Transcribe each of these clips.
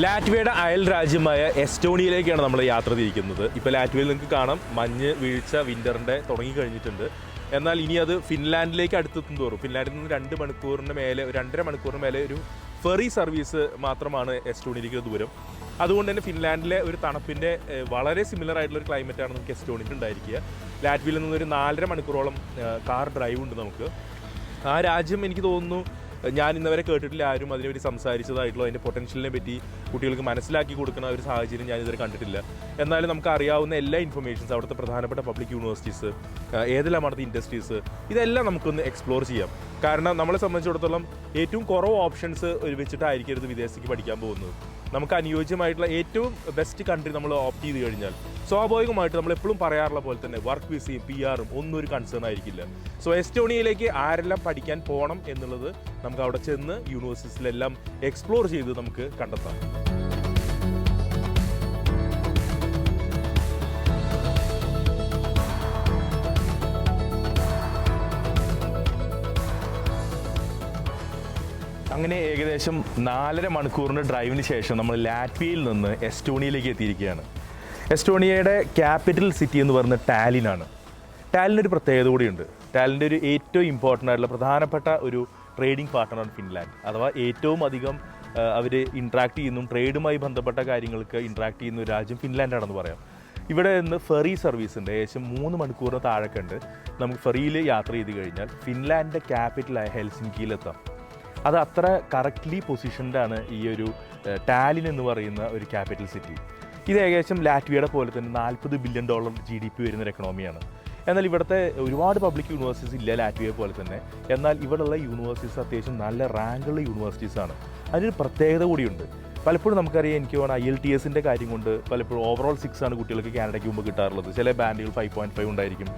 ലാറ്റ്വിയയുടെ അയൽ രാജ്യമായ എസ്റ്റോണിയയിലേക്കാണ് നമ്മൾ യാത്ര തിരിക്കുന്നത്. ഇപ്പോൾ ലാറ്റ്വിയയിൽ നിങ്ങൾക്ക് കാണാം മഞ്ഞ് വീഴ്ച വിൻ്ററിൻ്റെ തുടങ്ങിക്കഴിഞ്ഞിട്ടുണ്ട്. എന്നാൽ ഇനി അത് ഫിൻലാൻഡിലേക്ക് അടുത്തെത്തും തോറും ഫിൻലാൻഡിൽ നിന്ന് 2 മണിക്കൂറിന് മേലെ 2.5 മണിക്കൂറിന് മേലെ ഒരു ഫെറി സർവീസ് മാത്രമാണ് എസ്റ്റോണിയയിലേക്ക് ദൂരം. അതുകൊണ്ട് തന്നെ ഫിൻലാൻഡിലെ ഒരു തണുപ്പിൻ്റെ വളരെ സിമിലർ ആയിട്ടുള്ള ഒരു ക്ലൈമറ്റാണ് നമുക്ക് എസ്റ്റോണിയയിൽ ഉണ്ടായിരിക്കുക. ലാറ്റ്വിയയിൽ നിന്നൊരു 4.5 മണിക്കൂറോളം കാർ ഡ്രൈവ് ഉണ്ട് നമുക്ക്. ആ രാജ്യം എനിക്ക് തോന്നുന്നു ഞാൻ ഇന്നവരെ കേട്ടിട്ടില്ല ആരും അതിനെപ്പറ്റി സംസാരിച്ചതായിട്ടുള്ള അതിൻ്റെ പൊട്ടൻഷ്യലിനെ പറ്റി കുട്ടികൾക്ക് മനസ്സിലാക്കി കൊടുക്കുന്ന ഒരു സാഹചര്യം ഞാനിതുവരെ കണ്ടിട്ടില്ല. എന്നാലും നമുക്ക് അറിയാവുന്ന എല്ലാ ഇൻഫർമേഷൻസ്, അവിടുത്തെ പ്രധാനപ്പെട്ട പബ്ലിക് യൂണിവേഴ്സിറ്റീസ്, ഏതെല്ലാം അവിടുത്തെ ഇൻഡസ്ട്രീസ്, ഇതെല്ലാം നമുക്കൊന്ന് എക്സ്പ്ലോർ ചെയ്യാം. കാരണം നമ്മളെ സംബന്ധിച്ചിടത്തോളം ഏറ്റവും കുറവ് ഓപ്ഷൻസ് വെച്ചിട്ടായിരിക്കരുത് വിദേശത്തേക്ക് പഠിക്കാൻ പോകുന്നത്. നമുക്ക് അനുയോജ്യമായിട്ടുള്ള ഏറ്റവും ബെസ്റ്റ് കൺട്രി നമ്മൾ ഓപ്റ്റ് ചെയ്ത് കഴിഞ്ഞാൽ സ്വാഭാവികമായിട്ട് നമ്മൾ എപ്പോഴും പറയാറുള്ള പോലെ തന്നെ വർക്ക് വിസയും PR-ഉം ഒന്നും ഒരു കൺസേൺ ആയിരിക്കില്ല. സോ എസ്റ്റോണിയയിലേക്ക് ആരെല്ലാം പഠിക്കാൻ പോകണം എന്നുള്ളത് നമുക്ക് അവിടെ ചെന്ന് യൂണിവേഴ്സിറ്റീസിലെല്ലാം എക്സ്പ്ലോർ ചെയ്ത് നമുക്ക് കണ്ടെത്താം. അങ്ങനെ ഏകദേശം 4.5 മണിക്കൂറിൻ്റെ ഡ്രൈവിന് ശേഷം നമ്മൾ ലാറ്റ്വിയയിൽ നിന്ന് എസ്റ്റോണിയയിലേക്ക് എത്തിയിരിക്കുകയാണ്. എസ്റ്റോണിയയുടെ ക്യാപിറ്റൽ സിറ്റി എന്ന് പറയുന്നത് ടാലിനാണ്. ടാലിനൊരു പ്രത്യേകത കൂടിയുണ്ട്. ടാലിൻ്റെ ഒരു ഏറ്റവും ഇമ്പോർട്ടൻ്റ് ആയിട്ടുള്ള പ്രധാനപ്പെട്ട ഒരു ട്രേഡിംഗ് പാർട്ട്ണറാണ് ഫിൻലാൻഡ്. അഥവാ ഏറ്റവും അധികം അവർ ഇൻട്രാക്ട് ചെയ്യുന്നതും ട്രേഡുമായി ബന്ധപ്പെട്ട കാര്യങ്ങൾക്ക് ഇൻട്രാക്ട് ചെയ്യുന്ന ഒരു രാജ്യം ഫിൻലാൻഡാണെന്ന് പറയാം. ഇവിടെ നിന്ന് ഫെറി സർവീസ് ഉണ്ട്. ഏകദേശം 3 മണിക്കൂറിന് താഴെയൊക്കെ ഉണ്ട്. നമുക്ക് ഫെറിയിൽ യാത്ര ചെയ്ത് കഴിഞ്ഞാൽ ഫിൻലാൻഡിൻ്റെ ക്യാപിറ്റലായ ഹെൽസിൻകിയിലെത്താം. അത് അത്ര കറക്റ്റ്ലി പൊസിഷൻഡാണ് ഈ ഒരു ടാലിൻ എന്ന് പറയുന്ന ഒരു ക്യാപിറ്റൽ സിറ്റി. ഇത് ഏകദേശം ലാറ്റ്വിയയുടെ പോലെ തന്നെ $40 ബില്യൺ GDP വരുന്ന ഒരു എക്കണോമിയാണ്. എന്നാൽ ഇവിടുത്തെ ഒരുപാട് പബ്ലിക് യൂണിവേഴ്സിറ്റീസ് ഇല്ല ലാറ്റ്വിയയെ പോലെ തന്നെ. എന്നാൽ ഇവിടെയുള്ള യൂണിവേഴ്സിറ്റീസ് അത്യാവശ്യം നല്ല റാങ്കുള്ള യൂണിവേഴ്സിറ്റീസാണ്. അതിനൊരു പ്രത്യേകത കൂടിയുണ്ട്. പലപ്പോഴും നമുക്കറിയാം, എനിക്ക് തോന്നുന്നു IELTS കാര്യം കൊണ്ട് പലപ്പോഴും ഓവറോൾ 6 ആണ് കുട്ടികൾക്ക് കാനഡയ്ക്ക് മുമ്പ് കിട്ടാറുള്ളത്. ചില ബാൻഡുകൾ 5.5 ഉണ്ടായിരിക്കും.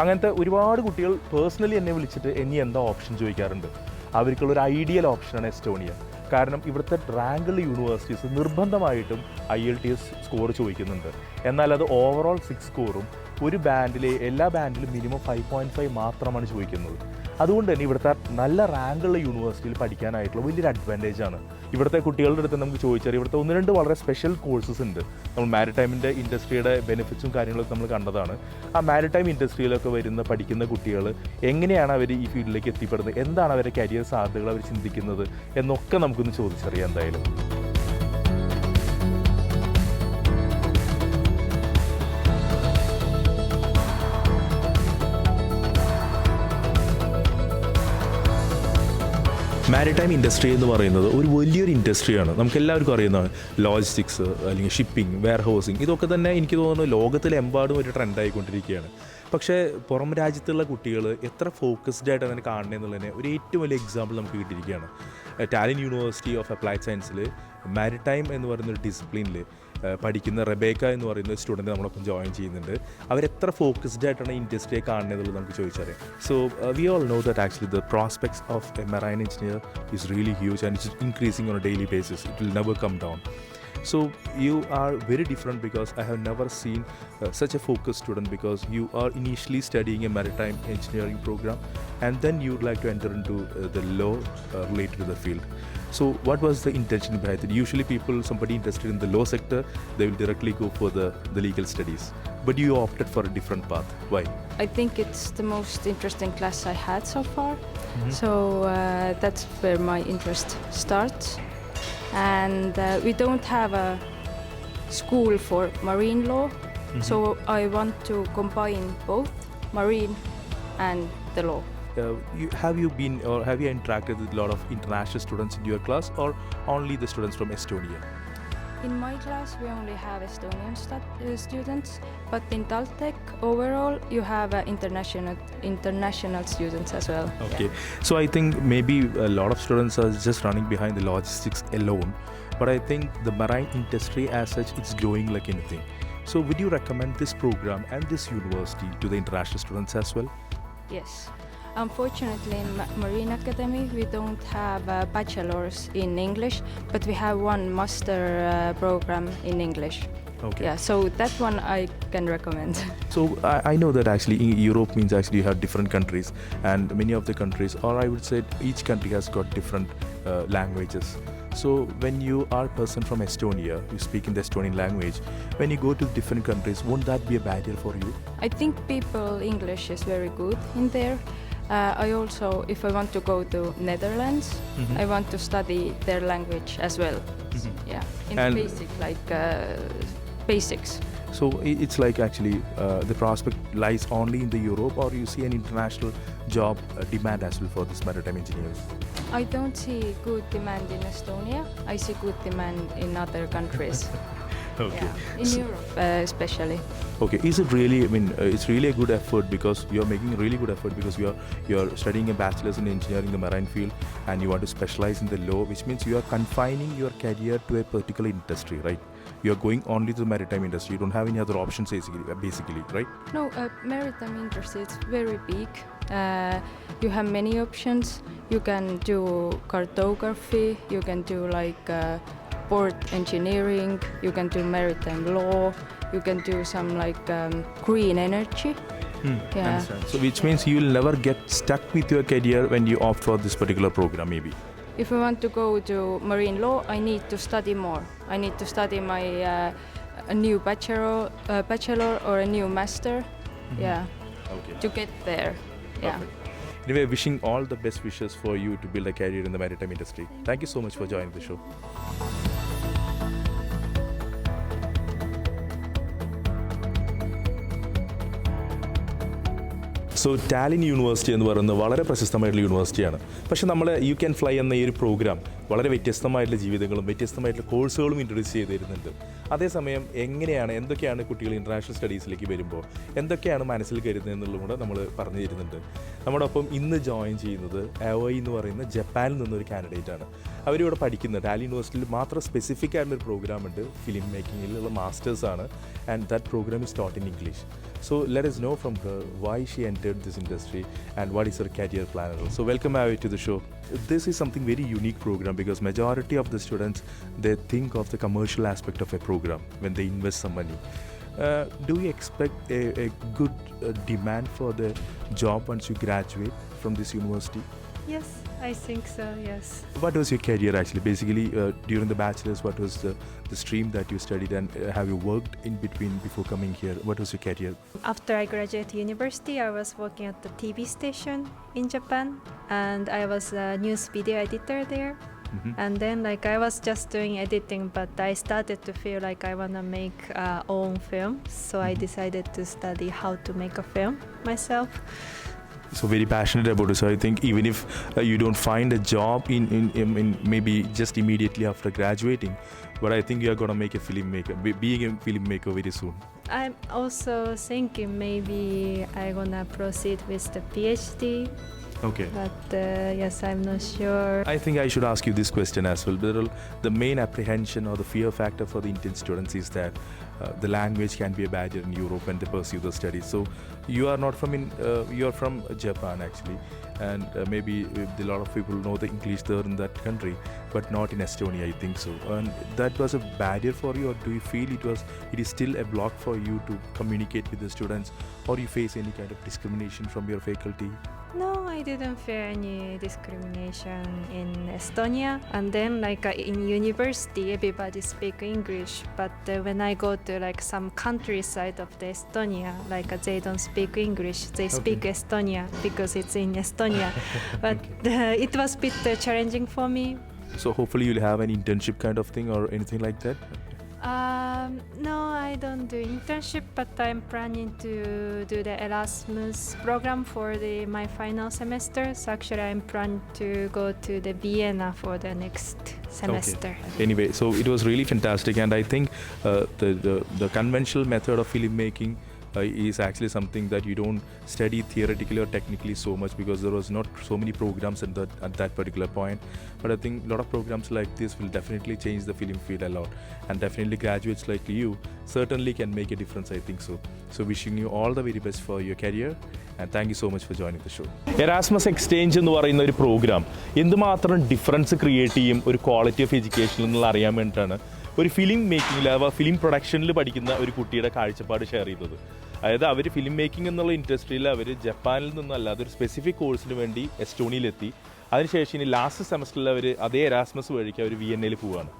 അങ്ങനത്തെ ഒരുപാട് കുട്ടികൾ പേഴ്സണലി എന്നെ വിളിച്ചിട്ട് ഇനി എന്താ ഓപ്ഷൻ ചോദിക്കാറുണ്ട്. അവർക്കുള്ളൊരു ഐഡിയൽ ഓപ്ഷനാണ് എസ്റ്റോണിയ. കാരണം ഇവിടുത്തെ റാങ്കുള്ള യൂണിവേഴ്സിറ്റീസ് നിർബന്ധമായിട്ടും IELTS സ്കോർ ചോദിക്കുന്നുണ്ട്. എന്നാൽ അത് ഓവറോൾ 6 സ്കോറും ഒരു ബാൻഡിലെ എല്ലാ ബാൻഡിലും മിനിമം 5.5 മാത്രമാണ് ചോദിക്കുന്നത്. അതുകൊണ്ട് തന്നെ ഇവിടുത്തെ നല്ല റാങ്കുള്ള യൂണിവേഴ്സിറ്റിയിൽ പഠിക്കാനായിട്ടുള്ള വലിയൊരു അഡ്വാൻറ്റേജാണ്. ഇവിടുത്തെ കുട്ടികളുടെ അടുത്ത് നമുക്ക് ചോദിച്ചാൽ ഇവിടുത്തെ 1-2 വളരെ സ്പെഷ്യൽ കോഴ്സസ് ഉണ്ട്. നമ്മൾ മാരിടൈമിൻ്റെ ഇൻഡസ്ട്രിയുടെ ബെനിഫിറ്റ്സും കാര്യങ്ങളൊക്കെ നമ്മൾ കണ്ടതാണ്. ആ മാരിടൈം ഇൻഡസ്ട്രിയിലൊക്കെ പഠിക്കുന്ന കുട്ടികൾ എങ്ങനെയാണ് അവർ ഈ ഫീൽഡിലേക്ക് എത്തിപ്പെടുന്നത്, എന്താണ് അവരുടെ കരിയർ സാധ്യതകൾ അവർ ചിന്തിക്കുന്നത് എന്നൊക്കെ നമുക്കൊന്ന് ചോദിച്ചറിയാം എന്തായാലും. മാരിടൈം ഇൻഡസ്ട്രി എന്ന് പറയുന്നത് ഒരു വലിയൊരു ഇൻഡസ്ട്രിയാണ്. നമുക്കെല്ലാവർക്കും അറിയുന്നതാണ്. ലോജിസ്റ്റിക്സ് അല്ലെങ്കിൽ ഷിപ്പിംഗ്, വെയർ ഹൗസിങ്, ഇതൊക്കെ തന്നെ എനിക്ക് തോന്നുന്നു ലോകത്തിലെമ്പാടും ഒരു ട്രെൻഡായിക്കൊണ്ടിരിക്കുകയാണ്. പക്ഷേ പുറം രാജ്യത്തുള്ള കുട്ടികൾ എത്ര ഫോക്കസ്ഡ് ആയിട്ട് അതിനെ കാണണമെന്നുള്ളതിന് ഒരു ഏറ്റവും വലിയ എക്സാമ്പിൾ നമുക്ക് കിട്ടിയിരിക്കുകയാണ്. ടാലിൻ യൂണിവേഴ്സിറ്റി ഓഫ് അപ്ലൈഡ് സയൻസിൽ മാരിടൈം എന്ന് പറയുന്നൊരു ഡിസിപ്ലിനിൽ പഠിക്കുന്ന റെബേക്ക എന്ന് പറയുന്ന സ്റ്റുഡൻറ്റ് നമ്മളൊപ്പം ജോയിൻ ചെയ്യുന്നുണ്ട്. അവരെത്ര ഫോക്കസ്ഡ് ആയിട്ടാണ് ഇൻഡസ്ട്രിയെ കാണുന്നതെന്നുള്ളത് നമുക്ക് ചോദിച്ചറിയാം. So we all know that actually the prospects of a marine engineer is really huge and it's increasing on a daily basis. It will never come down. So you are very different because I have never seen such a focused student, because you are initially studying a maritime engineering program and then you would like to enter into the law related to the field. So what was the intention behind it? Usually somebody interested in the law sector, they will directly go for the legal studies. But you opted for a different path. Why? I think it's the most interesting class I had so far. So that's where my interest starts. And we don't have a school for marine law, so I want to combine both marine and the law. Have you interacted with a lot of international students in your class, or only the students from Estonia? In my class we only have Estonian students, but in Taltech overall you have international students as well. Okay, yeah. So I think maybe a lot of students are just running behind the logistics alone, but I think the marine industry as such, it's growing like anything. So would you recommend this program and this university to the international students as well? Yes. Unfortunately, in Marine Academy, we don't have a bachelor's in English, but we have one master program in English. Okay. Yeah, so that one I can recommend. So I know that actually Europe means actually you have different countries, and many of the countries, or I would say each country has got different languages. So when you are a person from Estonia, you speak in the Estonian language, when you go to different countries, won't that be a barrier for you? I think people English is very good in there. I also, if I want to go to Netherlands, I want to study their language as well. Yeah, in And- basic, like basics. So it's like actually the prospect lies only in the Europe, or you see an international job demand as well for this maritime engineers? I don't see good demand in Estonia. I see good demand in other countries. Okay. Yeah, in Europe especially. Okay, is it really, I mean, it's really a good effort because you're making a really good effort because you're studying a bachelor's in engineering in the marine field and you want to specialize in the law, which means you are confining your career to a particular industry, right? You're going only to the maritime industry. You don't have any other options basically, right? No, maritime industry, it's very big. You have many options. You can do cartography, you can do like port engineering, you can do maritime law, you can do some like green energy. Yeah. Understand. So which means you'll never get stuck with your career when you opt for this particular program maybe. If I want to go to marine law, I need to study more. I need to study my a new bachelor or a new master. Yeah, Okay. to get there. Yeah. Perfect. Anyway, wishing all the best wishes for you to build a career in the maritime industry. Thank you so much for joining the show. So Tallinn university എന്ന് പറയുന്നത് വളരെ പ്രശസ്തമായിട്ടുള്ള യൂണിവേഴ്സിറ്റിയാണ്. പക്ഷേ നമ്മൾ you can fly എന്ന ഈ ഒരു programme വളരെ വ്യത്യസ്തമായിട്ടുള്ള ജീവിതങ്ങളും വ്യത്യസ്തമായിട്ടുള്ള കോഴ്സുകളും ഇൻട്രൊഡ്യൂസ് ചെയ്ത് തരുന്നുണ്ട്. അതേസമയം എന്തൊക്കെയാണ് കുട്ടികൾ ഇൻ്റർനാഷണൽ സ്റ്റഡീസിലേക്ക് വരുമ്പോൾ എന്തൊക്കെയാണ് മനസ്സിൽ കരുതുന്നത് എന്നുള്ളതും കൂടെ നമ്മൾ പറഞ്ഞു തരുന്നുണ്ട്. നമ്മോടൊപ്പം ഇന്ന് ജോയിൻ ചെയ്യുന്നത് AOI എന്ന് പറയുന്ന ജപ്പാനിൽ നിന്നൊരു കാൻഡിഡേറ്റ് ആണ്. അവരിവിടെ പഠിക്കുന്നത് ടാലിൻ യൂണിവേഴ്സിറ്റിയിൽ മാത്രം സ്പെസിഫിക് ആയിട്ടുള്ളൊരു പ്രോഗ്രാം ഉണ്ട്, ഫിലിം മേക്കിങ്ങിലുള്ള മാസ്റ്റേഴ്സ് ആണ്. And that programme is taught in English. So let us know from her why she entered this industry and what is her career plan. So welcome AOI to the show. This is something very unique program because majority of the students, they think of the commercial aspect of a program when they invest some money. Do you expect a good demand for the job once you graduate from this university? Yes, I think so, yes. What was your career actually? Basically, during the bachelor's, what was the stream that you studied, and have you worked in between before coming here? What was your career? After I graduated university, I was working at the TV station in Japan, and I was a news video editor there. And then I was just doing editing, but I started to feel like I want to make own film, so I decided to study how to make a film myself. So very passionate about it. So I think even if you don't find a job in maybe just immediately after graduating, but I think you are going to make a filmmaker, being a filmmaker very soon. I'm also thinking maybe I'm gonna proceed with the PhD, Okay. but yes, I'm not sure. I think I should ask you this question as well. Birul, the main apprehension or the fear factor for the Indian students is that the language can be a barrier in Europe when they pursue the studies. So you are not from you are from Japan actually, and maybe a lot of people know the English there in that country, but not in Estonia, I think so. And that was a barrier for you, or do you feel it is still a block for you to communicate with the students, or you face any kind of discrimination from your faculty? No, I didn't feel any discrimination in Estonia. And then in university, everybody speak English. But when I go to some countryside of the Estonia, they don't speak English. They speak Estonia because it's in Estonia. But it was a bit challenging for me. So hopefully you'll have an internship kind of thing or anything like that? No, I don't do internship, but I'm planning to do the Erasmus program for my final semester. So actually, I'm planning to go to the Vienna for the next semester. Okay. Anyway, so it was really fantastic, and I think the conventional method of filmmaking is actually something that you don't study theoretically or technically so much because there was not so many programs at that particular point. But I think a lot of programs like this will definitely change the film field a lot, and definitely graduates like you certainly can make a difference, I think so. So wishing you all the very best for your career, and thank you so much for joining the show. Erasmus Exchange എന്ന് പറയുന്ന ഒരു programme എന്തുമാത്രം difference create ചെയ്യും ഒരു quality of education എന്നുള്ള അറിയാൻ വേണ്ടിയിട്ടാണ് ഒരു ഫിലിം മേക്കിങ്ങിൽ അഥവാ ഫിലിം പ്രൊഡക്ഷനിൽ പഠിക്കുന്ന ഒരു കുട്ടിയുടെ കാഴ്ചപ്പാട് ഷെയർ ചെയ്തത്. അതായത് അവർ ഫിലിം മേക്കിംഗ് എന്നുള്ള ഇൻഡസ്ട്രിയിൽ അവർ ജപ്പാനിൽ നിന്നല്ലാതെ ഒരു സ്പെസിഫിക് കോഴ്സിന് വേണ്ടി എസ്റ്റോണിയയിലെത്തി. അതിനുശേഷം ഇനി ലാസ്റ്റ് സെമസ്റ്ററിൽ അവർ അതേ എറാസ്മസ് വഴിക്ക് അവർ വിയന്നയിൽ പോവുകയാണ്.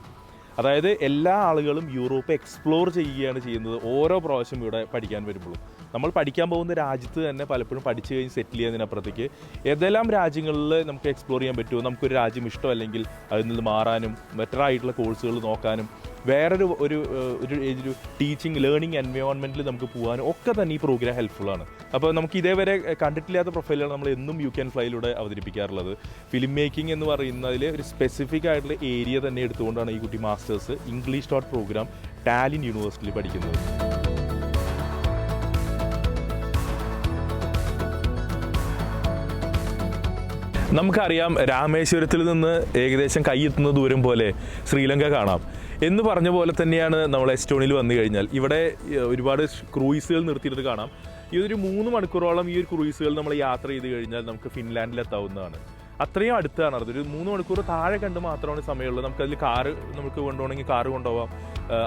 അതായത് എല്ലാ ആളുകളും യൂറോപ്പ് എക്സ്പ്ലോർ ചെയ്യുകയാണ് ചെയ്യുന്നത് ഓരോ പ്രാവശ്യം ഇവിടെ പഠിക്കാൻ വരുമ്പോഴും. നമ്മൾ പഠിക്കാൻ പോകുന്ന രാജ്യത്ത് തന്നെ പലപ്പോഴും പഠിച്ചു കഴിഞ്ഞ് സെറ്റിൽ ചെയ്യുന്നതിനപ്പുറത്തേക്ക് ഏതെല്ലാം രാജ്യങ്ങളിൽ നമുക്ക് എക്സ്പ്ലോർ ചെയ്യാൻ പറ്റുമോ, നമുക്കൊരു രാജ്യം ഇഷ്ടമല്ലെങ്കിൽ അതിൽ നിന്ന് മാറാനും ബെറ്ററായിട്ടുള്ള കോഴ്സുകൾ നോക്കാനും വേറൊരു ഒരു ഒരു ടീച്ചിങ് ലേണിംഗ് എൻവയോൺമെൻറ്റിൽ നമുക്ക് പോകാനും ഒക്കെ തന്നെ ഈ പ്രോഗ്രാം ഹെൽപ്ഫുള്ളാണ്. അപ്പോൾ നമുക്ക് ഇതേവരെ കണ്ടിട്ടില്ലാത്ത പ്രൊഫൈലുകൾ നമ്മൾ എന്നും യു ക്യാൻ ഫ്ലൈയിലൂടെ അവതരിപ്പിക്കാറുള്ളത്. ഫിലിം മേക്കിംഗ് എന്ന് പറയുന്നതിൽ ഒരു സ്പെസിഫിക് ആയിട്ടുള്ള ഏരിയ തന്നെ എടുത്തുകൊണ്ടാണ് ഈ കുട്ടി masters English dot programme Tallinn യൂണിവേഴ്സിറ്റിയിൽ പഠിക്കുന്നത്. നമുക്കറിയാം രാമേശ്വരത്തിൽ നിന്ന് ഏകദേശം കൈയെത്തുന്ന ദൂരം പോലെ ശ്രീലങ്ക കാണാം എന്ന് പറഞ്ഞ പോലെ തന്നെയാണ് നമ്മൾ എസ്റ്റോണിയയിൽ വന്നു കഴിഞ്ഞാൽ ഇവിടെ ഒരുപാട് ക്രൂയിസുകൾ നിർത്തിയിട്ട് കാണാം. ഈ ഒരു 3 മണിക്കൂറോളം ഈ ഒരു ക്രൂയിസുകൾ നമ്മൾ യാത്ര ചെയ്ത് കഴിഞ്ഞാൽ നമുക്ക് ഫിൻലാൻഡിലെത്താവുന്നതാണ്. അത്രയും അടുത്താണ്. അതൊരു 3 മണിക്കൂർ താഴെ കണ്ട് മാത്രമാണ് സമയമുള്ളത്. നമുക്കതിൽ കാറ് നമുക്ക് കൊണ്ടുപോകണമെങ്കിൽ കാറ് കൊണ്ടുപോകാം.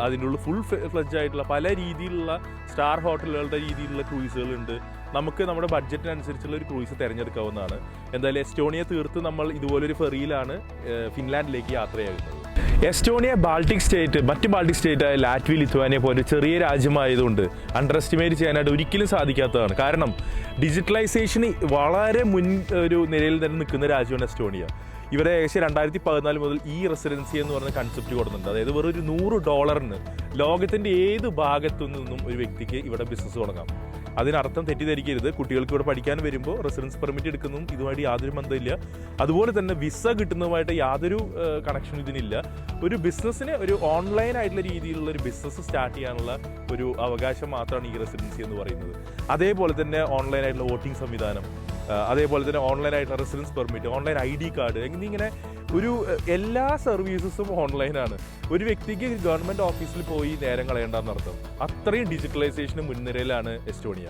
അതിൻ്റെ ഉള്ളിൽ ഫുൾ ഫ്ലെഡ്ജ് ആയിട്ടുള്ള പല രീതിയിലുള്ള സ്റ്റാർ ഹോട്ടലുകളുടെ രീതിയിലുള്ള ക്രൂയിസുകളുണ്ട്. നമുക്ക് നമ്മുടെ ബഡ്ജറ്റിനനുസരിച്ചുള്ള ഒരു ക്രൂയിസ് തിരഞ്ഞെടുക്കാവുന്നതാണ്. എന്തായാലും എസ്റ്റോണിയ തീർത്ത് നമ്മൾ ഇതുപോലൊരു ഫെറിയിലാണ് ഫിൻലാൻഡിലേക്ക് യാത്രയാകുന്നത്. എസ്റ്റോണിയ ബാൾട്ടിക് സ്റ്റേറ്റ് മറ്റ് ബാൾട്ടിക് സ്റ്റേറ്റായ ലാറ്റ്വി ലിത്വാനിയ പോലെ ചെറിയ രാജ്യമായതുകൊണ്ട് അണ്ടർ എസ്റ്റിമേറ്റ് ചെയ്യാനായിട്ട് ഒരിക്കലും സാധിക്കാത്തതാണ്. കാരണം ഡിജിറ്റലൈസേഷന് വളരെ ഒരു നിലയിൽ തന്നെ നിൽക്കുന്ന രാജ്യമാണ് എസ്റ്റോണിയ. ഇവരെ ഏകദേശം 2014 മുതൽ ഈ റെസിഡൻസി എന്ന് പറഞ്ഞ കൺസെപ്റ്റ് കൊടുക്കുന്നുണ്ട്. അതായത് വെറും ഒരു $100 ലോകത്തിൻ്റെ ഏത് ഭാഗത്തു നിന്നും ഒരു വ്യക്തിക്ക് ഇവിടെ ബിസിനസ് തുടങ്ങാം. അതിനർത്ഥം തെറ്റിദ്ധരിക്കരുത്, കുട്ടികൾക്ക് ഇവിടെ പഠിക്കാൻ വരുമ്പോൾ റെസിഡൻസ് പെർമിറ്റ് എടുക്കുന്നതും ഇതുമായിട്ട് യാതൊരു ബന്ധമില്ല. അതുപോലെ തന്നെ വിസ കിട്ടുന്നതുമായിട്ട് യാതൊരു കണക്ഷനും ഇതിനില്ല. ഒരു ബിസിനസ്സിന് ഒരു ഓൺലൈൻ ആയിട്ടുള്ള രീതിയിലുള്ള ഒരു ബിസിനസ് സ്റ്റാർട്ട് ചെയ്യാനുള്ള ഒരു അവകാശം മാത്രമാണ് ഈ റെസിഡൻസി എന്ന് പറയുന്നത്. അതേപോലെ തന്നെ ഓൺലൈൻ ആയിട്ടുള്ള വോട്ടിംഗ് സംവിധാനം, അതേപോലെ തന്നെ ഓൺലൈൻ ആയിട്ടുള്ള residence permit, online ID card, എന്നിങ്ങനെ ഒരു എല്ലാ സർവീസസും ഓൺലൈനാണ്. ഒരു വ്യക്തിക്ക് ഗവൺമെൻറ് ഓഫീസിൽ പോയി നേരം കളയേണ്ടെന്നർത്ഥം. അത്രയും ഡിജിറ്റലൈസേഷന് മുൻനിരയിലാണ് എസ്റ്റോണിയ.